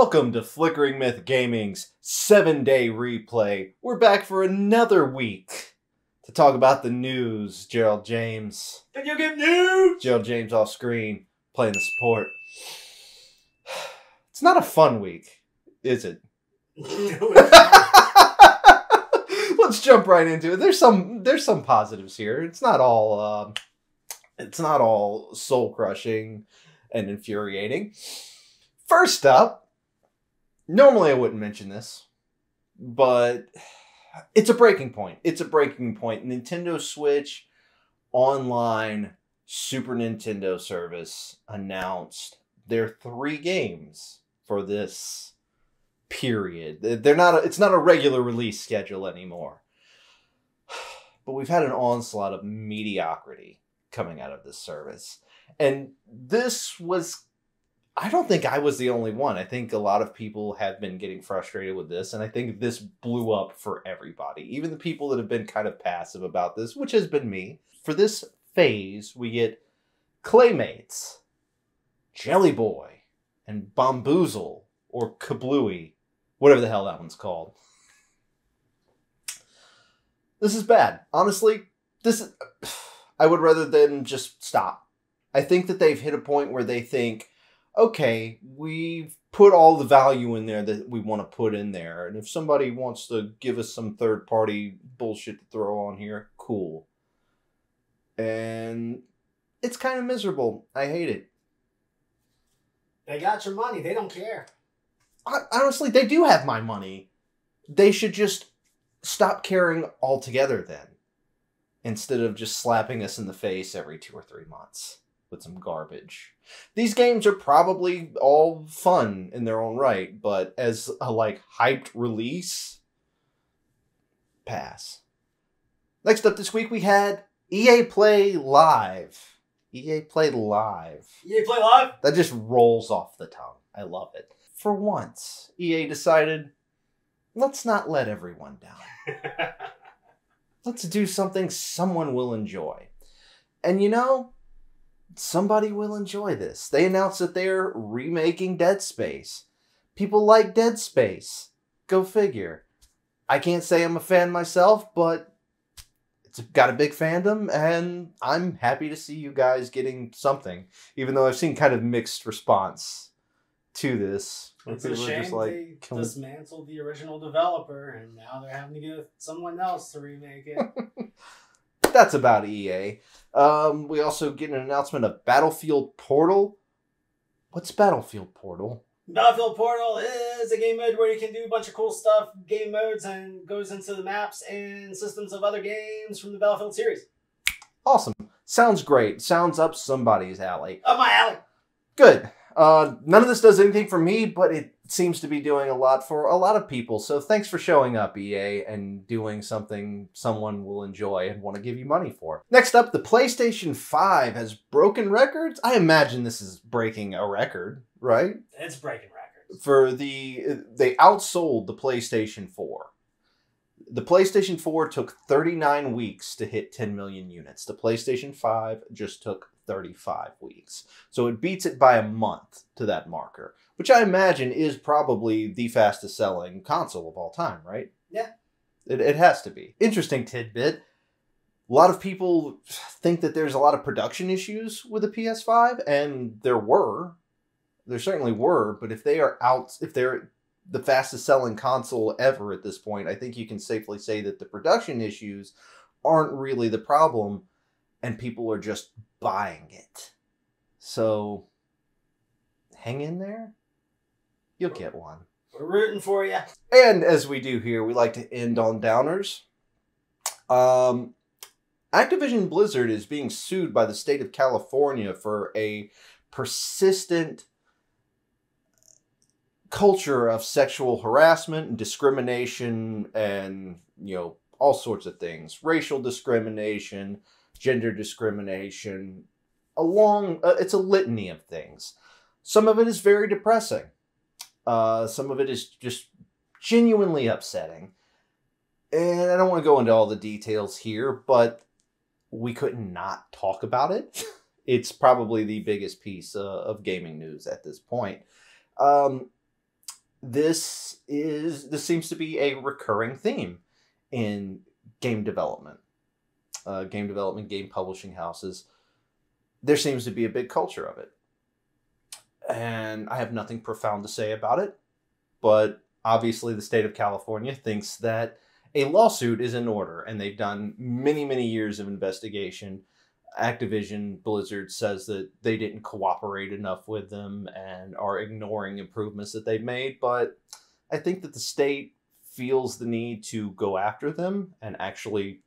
Welcome to Flickering Myth Gaming's 7-day replay. We're back for another week to talk about the news. Gerald James. Video game news! Gerald James off screen, playing the support. It's not a fun week, is it? Let's jump right into it. There's some positives here. It's not all soul crushing and infuriating. First up, normally I wouldn't mention this, but it's a breaking point. It's a breaking point. Nintendo Switch Online Super Nintendo service announced their 3 games for this period. It's not a regular release schedule anymore. But we've had an onslaught of mediocrity coming out of this service. And this was, I don't think I was the only one. I think a lot of people have been getting frustrated with this, and I think this blew up for everybody. Even the people that have been kind of passive about this, which has been me. For this phase, we get Claymates, Jelly Boy, and Bamboozle, or Kablooey, whatever the hell that one's called. This is bad. Honestly, I would rather than just stop. I think that they've hit a point where they think, okay, we've put all the value in there that we want to put in there. And if somebody wants to give us some third-party bullshit to throw on here, cool. And it's kind of miserable. I hate it. They got your money. They don't care. Honestly, they do have my money. They should just stop caring altogether then, instead of just slapping us in the face every 2 or 3 months with some garbage. These games are probably all fun in their own right, but as a hyped release, pass. Next up this week we had EA Play Live. EA Play Live. EA Play Live? That just rolls off the tongue. I love it. For once, EA decided, let's not let everyone down. Let's do something someone will enjoy. And you know, somebody will enjoy this. They announced that they're remaking Dead Space. People like Dead Space. Go figure. I can't say I'm a fan myself, but it's got a big fandom, and I'm happy to see you guys getting something. Even though I've seen kind of mixed response to this. It's a shame they dismantled the original developer, and now they're having to get someone else to remake it. That's about EA. We also get an announcement of Battlefield Portal. What's Battlefield Portal? Battlefield Portal is a game mode where you can do a bunch of cool stuff, game modes, and goes into the maps and systems of other games from the Battlefield series. Awesome. Sounds great. Sounds up somebody's alley. Up my alley. Good. None of this does anything for me, but it seems to be doing a lot for a lot of people. So thanks for showing up, EA, and doing something someone will enjoy and want to give you money for. Next up, the PlayStation 5 has broken records. I imagine this is breaking a record, right? It's breaking records. They outsold the PlayStation 4. The PlayStation 4 took 39 weeks to hit 10 million units. The PlayStation 5 just took 35 weeks. So it beats it by a month to that marker, which I imagine is probably the fastest selling console of all time, right? Yeah. It has to be. Interesting tidbit. A lot of people think that there's a lot of production issues with the PS5, and there certainly were, but if they're the fastest selling console ever at this point, I think you can safely say that the production issues aren't really the problem, and people are just buying it. So, hang in there. You'll get one. We're rooting for you. And as we do here, we like to end on downers. Activision Blizzard is being sued by the state of California for a persistent culture of sexual harassment and discrimination and, all sorts of things. Racial discrimination, gender discrimination, it's a litany of things. Some of it is very depressing. Some of it is just genuinely upsetting. And I don't want to go into all the details here, but we couldn't not talk about it. It's probably the biggest piece of gaming news at this point. this seems to be a recurring theme in game development. Game publishing houses. There seems to be a big culture of it. And I have nothing profound to say about it, but obviously the state of California thinks that a lawsuit is in order, and they've done many, many years of investigation. Activision Blizzard says that they didn't cooperate enough with them and are ignoring improvements that they've made, but I think that the state feels the need to go after them and actually,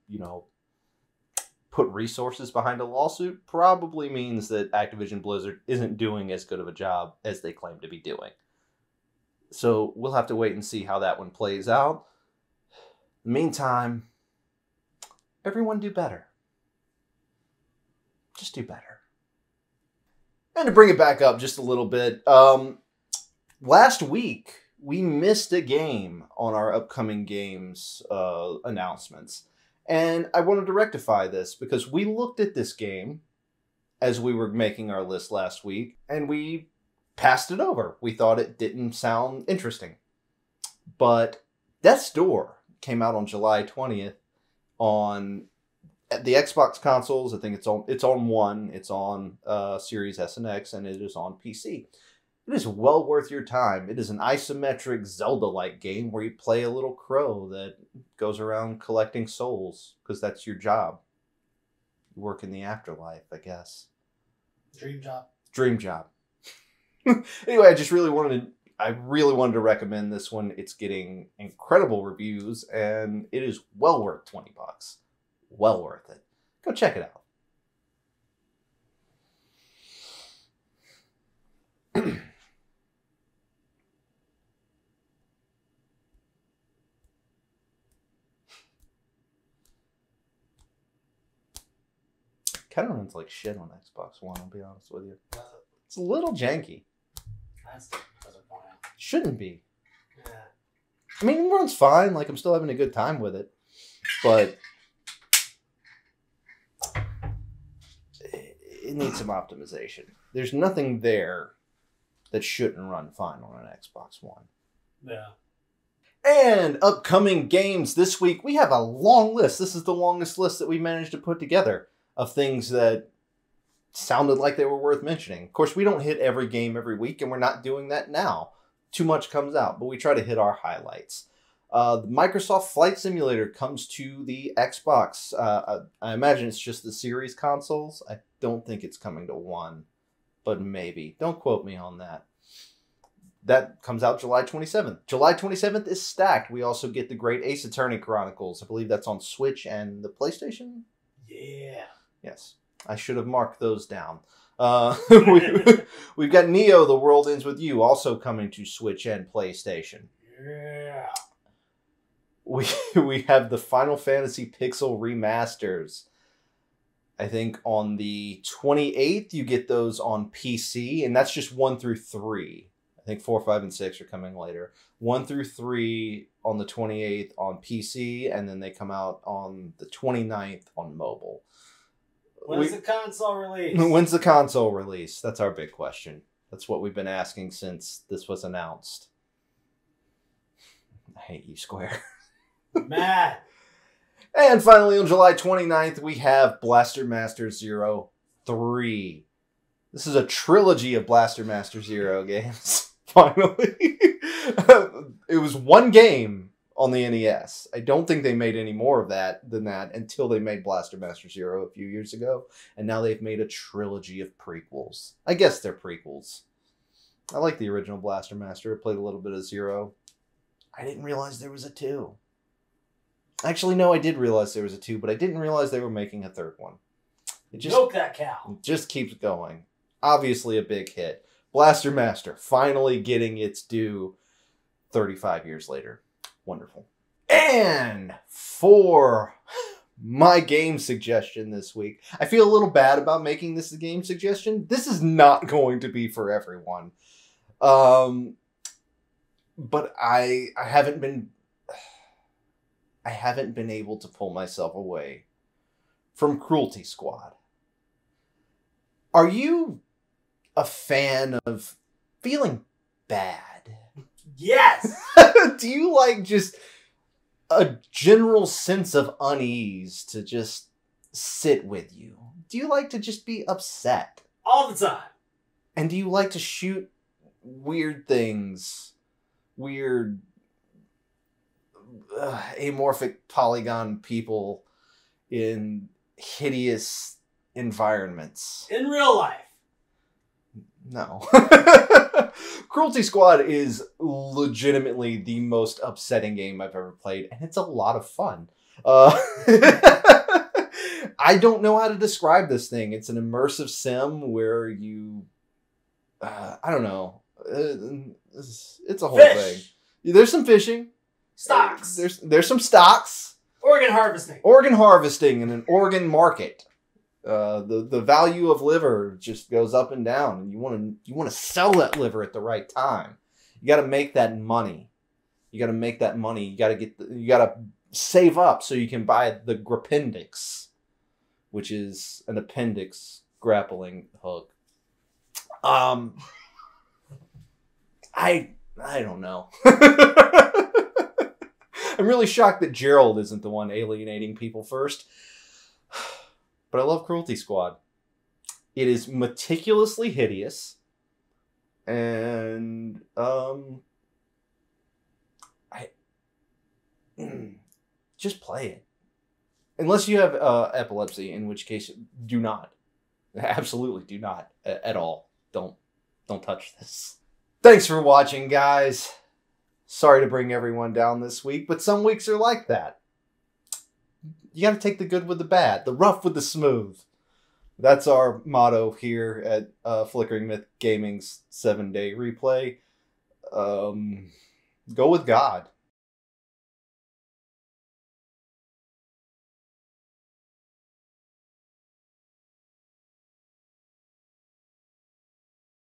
put resources behind a lawsuit probably means that Activision Blizzard isn't doing as good of a job as they claim to be doing. So we'll have to wait and see how that one plays out. In the meantime, everyone do better. Just do better. And to bring it back up just a little bit, last week we missed a game on our upcoming games announcements. And I wanted to rectify this because we looked at this game as we were making our list last week and we passed it over. We thought it didn't sound interesting. But Death's Door came out on July 20th on the Xbox consoles. I think it's on One, it's on Series S and X, and it is on PC. It is well worth your time. It is an isometric Zelda-like game where you play a little crow that goes around collecting souls, because that's your job. You work in the afterlife, I guess. Dream job. Dream job. Anyway, I really wanted to recommend this one. It's getting incredible reviews, and it is well worth $20. Well worth it. Go check it out. Kind of runs like shit on Xbox One, I'll be honest with you. It's a little janky. That's doesn't point out. Shouldn't be. Yeah. I mean, it runs fine. Like, I'm still having a good time with it. But it needs some optimization. There's nothing there that shouldn't run fine on an Xbox One. Yeah. And upcoming games this week, we have a long list. This is the longest list that we managed to put together of things that sounded like they were worth mentioning. Of course, we don't hit every game every week, and we're not doing that now. Too much comes out, but we try to hit our highlights. The Microsoft Flight Simulator comes to the Xbox. I imagine it's just the Series consoles. I don't think it's coming to One, but maybe. Don't quote me on that. That comes out July 27th. July 27th is stacked. We also get the Great Ace Attorney Chronicles. I believe that's on Switch and the PlayStation? Yeah. Yes. I should have marked those down. We've got Neo, The World Ends With You, also coming to Switch and PlayStation. Yeah. We have the Final Fantasy Pixel remasters. I think on the 28th, you get those on PC, and that's just 1 through 3. I think 4, 5, and 6 are coming later. 1 through 3 on the 28th on PC, and then they come out on the 29th on mobile. When's the console release? When's the console release? That's our big question. That's what we've been asking since this was announced. I hate you, Square. Mad. And finally, on July 29th, we have Blaster Master Zero 3. This is a trilogy of Blaster Master Zero games. Finally. It was one game on the NES. I don't think they made any more of that than that until they made Blaster Master Zero a few years ago. And now they've made a trilogy of prequels. I guess they're prequels. I like the original Blaster Master. I played a little bit of Zero. I didn't realize there was a 2. Actually, no, I did realize there was a 2, but I didn't realize they were making a third one. Milk that cow. It just keeps going. Obviously a big hit. Blaster Master finally getting its due 35 years later. Wonderful. And for my game suggestion this week, I feel a little bad about making this a game suggestion. This is not going to be for everyone. But I haven't been able to pull myself away from Cruelty Squad. Are you a fan of feeling bad? Yes! Do you like just a general sense of unease to just sit with you? Do you like to just be upset? All the time. And do you like to shoot weird things? Weird, amorphic polygon people in hideous environments? In real life. No. Cruelty Squad is legitimately the most upsetting game I've ever played, and it's a lot of fun. I don't know how to describe this thing. It's an immersive sim where you... I don't know. It's a whole thing. There's some fishing. Stocks. There's some stocks. Organ harvesting. Organ harvesting in an organ market. The value of liver just goes up and down, and you want to sell that liver at the right time. You got to make that money. You got to save up so you can buy the grapendix, which is an appendix grappling hook. I don't know. I'm really shocked that Gerald isn't the one alienating people first. But I love Cruelty Squad. It is meticulously hideous. And just play it. Unless you have epilepsy, in which case do not. Absolutely do not at all. Don't touch this. Thanks for watching, guys. Sorry to bring everyone down this week, but some weeks are like that. You got to take the good with the bad, the rough with the smooth. That's our motto here at Flickering Myth Gaming's 7-day replay. Go with God.